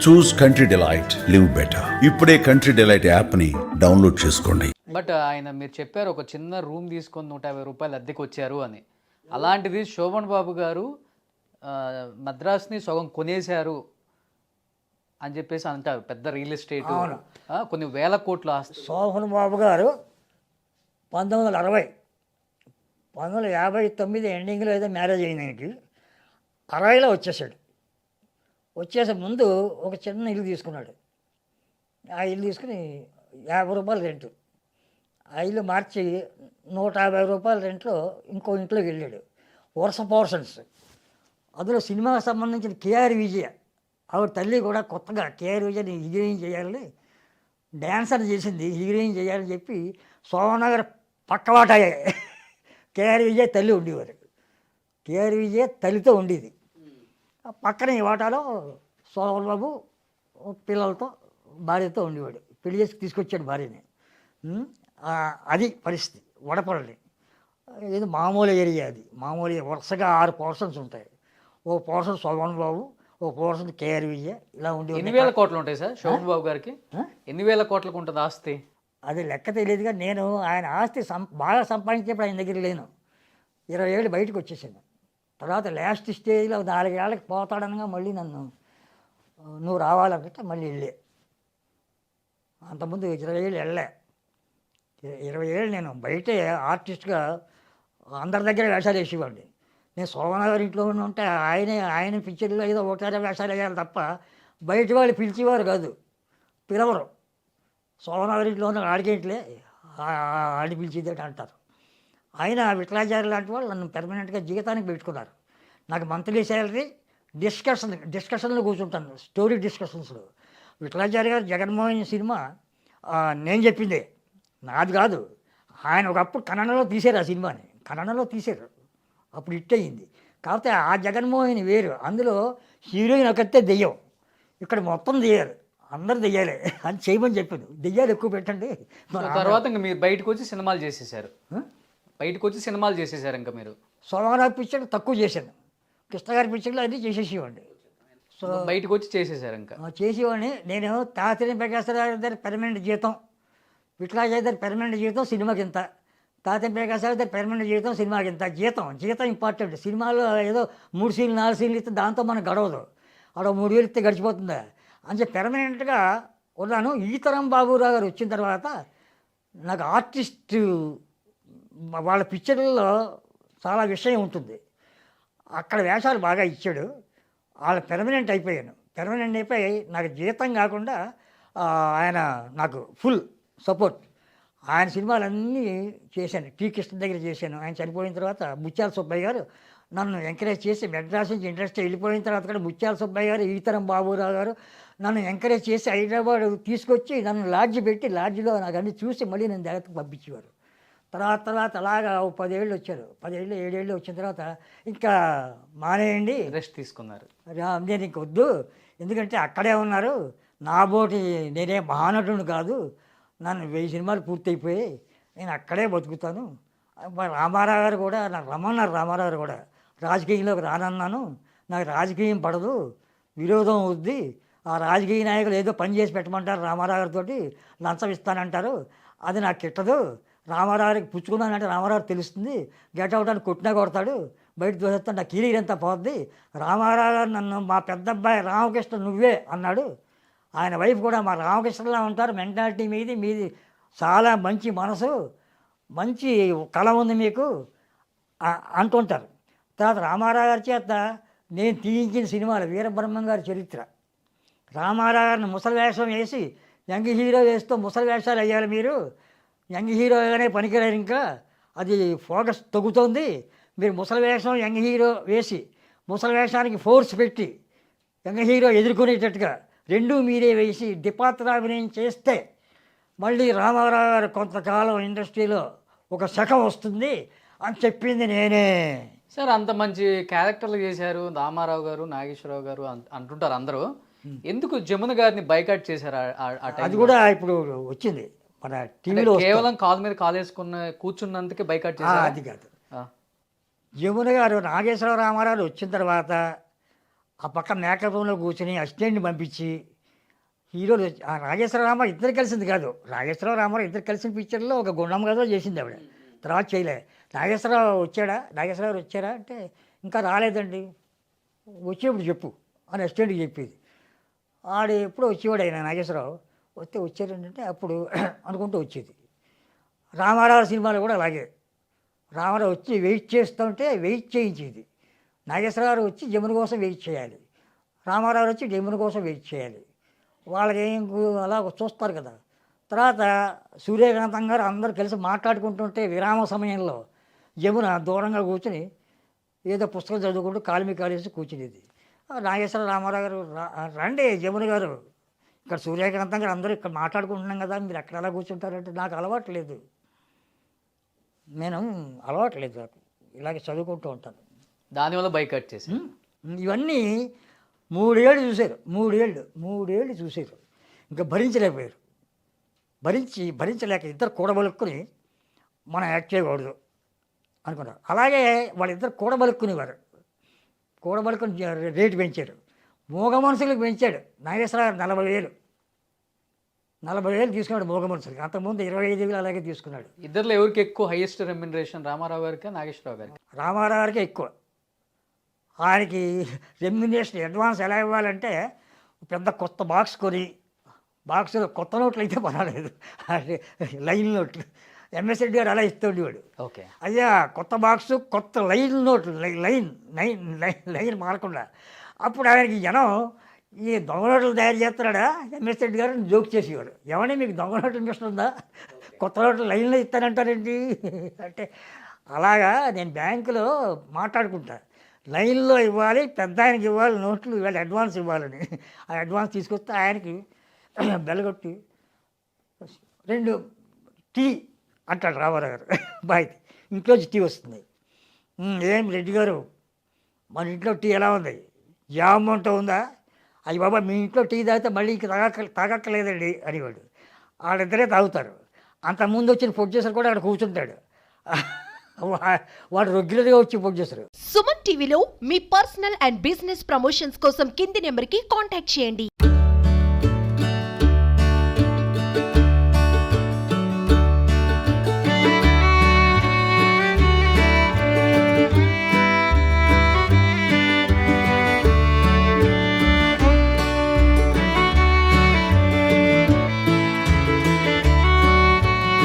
చూస్ country delight, live better. ఇప్పుడే country delight యాప్ని download చేసుకోండి. బట్ ఆయన మీరు చెప్పారు ఒక చిన్న రూమ్ తీసుకొని 150 రూపాయలు అద్దెకి వచ్చారు అని. అలాంటిది శోభన్ బాబు గారు మద్రాస్ని సగం కొనేశారు అని చెప్పేసి అంటారు. పెద్ద రియల్ ఎస్టేట్, కొన్ని వేల కోట్ల ఆస్తి. శోభన్ బాబు గారు 1960 1959 ఎండింగ్లో ఏదో మ్యారేజ్ అయింది ఆయనకి. 60లో వచ్చేసాడు. వచ్చేసే ముందు ఒక చిన్న ఇల్లు తీసుకున్నాడు. ఆ ఇల్లు తీసుకుని 50 రూపాయలు రెంటు. ఆ ఇల్లు మార్చి 150 రూపాయల రెంట్లో ఇంకో ఇంట్లోకి వెళ్ళాడు. వరుస పోర్షన్స్. అందులో సినిమాకి సంబంధించిన కేఆర్ విజయ, ఆవిడ తల్లి కూడా కొత్తగా కేఆర్ విజయని హీరోయిన్ చేయాలని, డ్యాన్సర్ చేసింది, హీరోయిన్ చేయాలని చెప్పి సోమనగర్ పక్కవాట కేఆర్ విజయ్ తల్లి ఉండేవారు. కేఆర్ విజయ్ తల్లితో ఉండేది. పక్కన ఈ వాటాలో శోభన్ బాబు పిల్లలతో భార్యతో ఉండేవాడు. పెళ్లి చేసి తీసుకొచ్చాడు భార్యని. అది పరిస్థితి. వడపల్లి ఇది మామూలు ఏరియా. అది మామూలు వరుసగా 6 పోర్షన్స్ ఉంటాయి. ఓ పోర్షన్ శోభన్ బాబు, ఓ పోర్షన్ కేఆర్ విజయ్, ఇలా ఉండి. ఎన్ని వేల కోట్లు ఉంటాయి సార్ శోభన్ బాబు గారికి? ఎన్ని వేల కోట్లకు ఉంటుంది ఆస్తి? అది లెక్క తెలియదుగా. నేను ఆయన ఆస్తి బాగా సంపాదించేప్పుడు ఆయన దగ్గర లేను. 20 ఏళ్ళు బయటకు వచ్చేసాను. తర్వాత లాస్ట్ స్టేజ్లో 4 ఏళ్ళకి పోతాడనగా మళ్ళీ నన్ను నువ్వు రావాలంటే మళ్ళీ వెళ్ళే. అంతకుముందు 20 ఏళ్ళు వెళ్ళే. 20 ఏళ్ళు నేను బయటే ఆర్టిస్ట్గా అందరి దగ్గర వేషాలు వేసేవాడిని. నేను శోభనగర్ ఇంట్లో ఉంటే ఆయన పిక్చర్లో ఏదో ఒకటారే వేషాలు వేయాలి తప్ప బయట వాళ్ళు పిలిచేవారు కాదు, పిలవరు. శోభనగర్ ఇంట్లో ఉన్న ఆడికేంట్లే ఆడి పిలిచేదేంటి అంటారు. ఆయన విఠలాచార్య లాంటి వాళ్ళు నన్ను పెర్మనెంట్గా జీవితానికి పెట్టుకున్నారు. నాకు మంత్లీ శాలరీ, డిస్కషన్లో కూర్చుంటాను, స్టోరీ డిస్కషన్స్లో. విఠలాచార్య గారు జగన్మోహన్ సినిమా నేను చెప్పిందే, నాది కాదు. ఆయన ఒకప్పుడు కన్నడలో తీశారు ఆ సినిమాని. కన్నడలో తీశారు, అప్పుడు హిట్ అయ్యింది. కాకపోతే ఆ జగన్మోహన్ వేరు. అందులో హీరోయిన్ ఒకతే దెయ్యం, ఇక్కడ మొత్తం దెయ్యారు, అందరు దెయ్యాలే అని చేయమని చెప్పాను. దెయ్యాలు ఎక్కువ పెట్టండి. తర్వాత ఇంకా మీరు బయటకు వచ్చి సినిమాలు చేసేసారు. ఇంకా మీరు సోమవారం పిక్చర్ తక్కువ చేశాను. కృష్ణ గారి పిక్చర్లో అది చేసేసేవాడిని. సో బయటకు వచ్చి చేసేసారు ఇంకా చేసేవాడిని. నేను తాతిని ప్రకాశరావు దగ్గర పెర్మనెంట్ జీతం, విఠలాచార్య దగ్గర పెర్మనెంట్ జీతం, సినిమాకి ఇంత. తాతిని ప్రకాశరావు దగ్గర పెర్మనెంట్ జీతం, సినిమాకి ఇంత. జీతం ఇంపార్టెంట్. సినిమాలో ఏదో 3 సీన్లు 4 సీన్లు ఇస్తే దాంతో మనకు గడవదు. అక్కడ 3,000 ఇస్తే గడిచిపోతుందా అని చెప్పి పెర్మనెంట్గా ఉన్నాను. ఈ తరం బాబురావు గారు వచ్చిన తర్వాత నాకు ఆర్టిస్ట్ వాళ్ళ పిక్చర్లలో చాలా విషయం ఉంటుంది. అక్కడ వేషాలు బాగా ఇచ్చాడు. వాళ్ళ పెర్మనెంట్ అయిపోయాను. పెర్మనెంట్ అయిపోయి నాకు జీతం కాకుండా ఆయన నాకు ఫుల్ సపోర్ట్. ఆయన సినిమాలన్నీ చేశాను. టీ కృష్ణ దగ్గర చేశాను. ఆయన చనిపోయిన తర్వాత ముత్యాల సుబ్బయ్య గారు నన్ను ఎంకరేజ్ చేసి, మెడ్రాస్ నుంచి ఇండస్ట్రీ వెళ్ళిపోయిన తర్వాత కూడా ముత్యాల సుబ్బయ్య గారు, ఈతరం బాబురావు గారు నన్ను ఎంకరేజ్ చేసి హైదరాబాద్ తీసుకొచ్చి నన్ను లాడ్జ్ పెట్టి, లాడ్జ్లో నాకు అన్నీ చూసి మళ్ళీ నేను జాగ్రత్తగా పంపించేవారు. తర్వాత అలాగా 10 ఏళ్ళు వచ్చారు. 10 ఏళ్ళు 7 ఏళ్ళు వచ్చిన తర్వాత ఇంకా మానేయండి, రెస్ట్ తీసుకున్నారు. నేను ఇంక వద్దు, ఎందుకంటే అక్కడే ఉన్నారు. నా బోటి నేనే మహానటుడు కాదు, నన్ను 1000 సినిమాలు పూర్తయిపోయి నేను అక్కడే బతుకుతాను. రామారావు గారు కూడా నాకు రమ్మన్నారు. రామారావు గారు కూడా రాజకీయంలోకి రానన్నాను. నాకు రాజకీయం పడదు, విరోధం అవుద్ది. ఆ రాజకీయ నాయకులు ఏదో పని చేసి పెట్టమంటారు, రామారావు గారితో లంచం ఇస్తానంటారు, అది నాకు కిట్టదు. రామారావుకి పుచ్చుకున్నానంటే రామారావు తెలుస్తుంది, గెట్ అవుట్ అని కొట్టినా కొడతాడు, బయట దోసేస్తాను, నా కెరీర్ అంతా పోద్ది. రామారావు గారు నన్ను మా పెద్ద అబ్బాయి రామకృష్ణ నువ్వే అన్నాడు. ఆయన వైఫ్ కూడా మా రామకృష్ణలా ఉంటారు, మెంటాలిటీ మీది చాలా మంచి మనసు, మంచి కళ ఉంది మీకు అంటుంటారు. తర్వాత రామారావు గారి చేత నేను తీయించిన సినిమాలు వీరబ్రహ్మం గారి చరిత్ర. రామారావు గారిని ముసలి వేషం వేసి యంగ్ హీరో వేస్తూ ముసలి వేషాలు వేయాలి మీరు, యంగ్ హీరోగానే పనికిరారు, ఇంకా అది ఫోకస్ తగ్గుతోంది. మీరు ముసలి వేషం యంగ్ హీరో వేసి ముసలి వేషానికి ఫోర్స్ పెట్టి యంగ్ హీరో ఎదుర్కొనేటట్టుగా రెండూ మీరే వేసి డిపాత్రాభినయం చేస్తే మళ్ళీ రామారావు గారు కొంతకాలం ఇండస్ట్రీలో ఒక శకం వస్తుంది అని చెప్పింది నేనే. సార్ అంత మంచి క్యారెక్టర్లు చేశారు రామారావు గారు, నాగేశ్వరరావు గారు అంటుంటారు అందరూ. ఎందుకు జమున గారిని బైకాట్ చేశారు? అది కూడా ఇప్పుడు వచ్చింది మన టీవీలో. కేవలం కాలు మీద కాలు వేసుకున్న కూర్చున్నందుకే బైకాట్ చేశారు? అది కాదు. జమున గారు నాగేశ్వరరావు రామారావు వచ్చిన తర్వాత ఆ పక్క మేకప్ రూమ్లో కూర్చొని అసిస్టెంట్ని పంపించి హీరోలు ఆ నాగేశ్వర రామారావు ఇద్దరు కలిసింది కాదు. నాగేశ్వరరావు రామారావు ఇద్దరు కలిసిన పిక్చర్లో ఒక గుండం కథ చేసింది ఆవిడ. తర్వాత చేయలే. నాగేశ్వరరావు వచ్చారా అంటే ఇంకా రాలేదండి, వచ్చేప్పుడు చెప్పు అని అసిస్టెంట్కి చెప్పేది. ఆడు ఎప్పుడో వచ్చేవాడు ఆయన నాగేశ్వరరావు. వచ్చారంటే అప్పుడు అనుకుంటూ వచ్చేది. రామారావు సినిమాలో కూడా అలాగే రామారావు వచ్చి వెయిట్ చేస్తుంటే వెయిట్ చేయించేది. నాగేశ్వరరావు వచ్చి జమున కోసం వెయిట్ చేయాలి, రామారావు వచ్చి జమున కోసం వెయిట్ చేయాలి. వాళ్ళకి ఏం అలా చూస్తారు కదా. తర్వాత సూర్యకాంతం గారు అందరూ కలిసి మాట్లాడుకుంటుంటే విరామ సమయంలో జమున దూరంగా కూర్చొని ఏదో పుస్తకం చదువుకుంటూ కాలు కాలేసి కూర్చునేది. నాగేశ్వర రామారావు గారు రండి జమున గారు, ఇక్కడ సూర్యకాంతం గారు అందరూ ఇక్కడ మాట్లాడుకుంటున్నాం కదా, మీరు ఎక్కడ ఎలా కూర్చుంటారంటే నాకు అలవాటు లేదు నాకు ఇలాగే చదువుకుంటూ ఉంటాను. దానివల్ల బైకట్ చేసి ఇవన్నీ 3 ఏళ్ళు చూశారు. 3 ఏళ్ళు చూశారు. ఇంకా భరించలేకపోయారు. భరించలేక ఇద్దరు కూడబలుక్కుని మనం యాక్ట్ చేయకూడదు అనుకున్నారు. అలాగే వాళ్ళిద్దరు కూడబలుక్కునేవారు. రేటు పెంచారు. మూగ మనుషులకు పెంచాడు నాగేశ్వర గారు 40,000 తీసుకున్నాడు మూగ మనుషులకి. అంతకుముందు 25,000 అలాగే తీసుకున్నాడు. ఇద్దరులో ఎవరికి ఎక్కువ హైయెస్ట్ రెమ్యునరేషన్, రామారావు గారికి నాగేశ్వరరావు గారికి? రామారావు గారికి ఎక్కువ. ఆయనకి రెమ్యునరేషన్ అడ్వాన్స్ ఎలా ఇవ్వాలంటే పెద్ద కొత్త బాక్స్ కొని, బాక్స్లో కొత్త నోట్లు అయితే పర్వాలేదు, లైన్ నోట్లు. ఎంఎస్ రెడ్డి గారు అలా ఇస్తుండేవాడు. ఓకే, అయ్యా కొత్త బాక్సు కొత్త లైన్ నోట్లు, లైన్ మారకుండా. అప్పుడు ఆయనకి జనం ఈ దొంగ నోట్లు తయారు చేస్తున్నాడా ఎంఎస్ రెడ్డి గారు జోక్ చేసేవాడు. ఏమని మీకు దొంగ నోట్లు ఇంట్రెస్ట్ ఉందా, కొత్త నోట్లు లైన్లో ఇస్తానంటారేంటి అంటే, అలాగా నేను బ్యాంకులో మాట్లాడుకుంటా, లైన్లో ఇవ్వాలి, పెద్ద ఆయనకి ఇవ్వాలి నోట్లు, ఇవాళ అడ్వాన్స్ ఇవ్వాలని. ఆ అడ్వాన్స్ తీసుకొస్తే ఆయనకి బెల్లగొట్టి 2 టీ అంటాడు రామారావు గారు. బాయ్ ఇంట్లోంచి టీ వస్తుంది. ఏం రెడ్డి గారు మన ఇంట్లో టీ ఎలా ఉంది, జామ్ అంటూ ఉందా? అయ్యి బాబా మీ ఇంట్లో టీ తాగితే మళ్ళీ ఇంక తాగక్కర్లేదండి అనేవాడు. వాళ్ళిద్దరే తాగుతారు. అంతకుముందు వచ్చిన ప్రొడ్యూసర్ కూడా అక్కడ కూర్చుంటాడు. వాడు రెగ్యులర్గా వచ్చి ప్రొడ్యూసర్. సుమన్ టీవీలో మీ పర్సనల్ అండ్ బిజినెస్ ప్రమోషన్స్ కోసం కింది నెంబర్కి కాంటాక్ట్ చేయండి.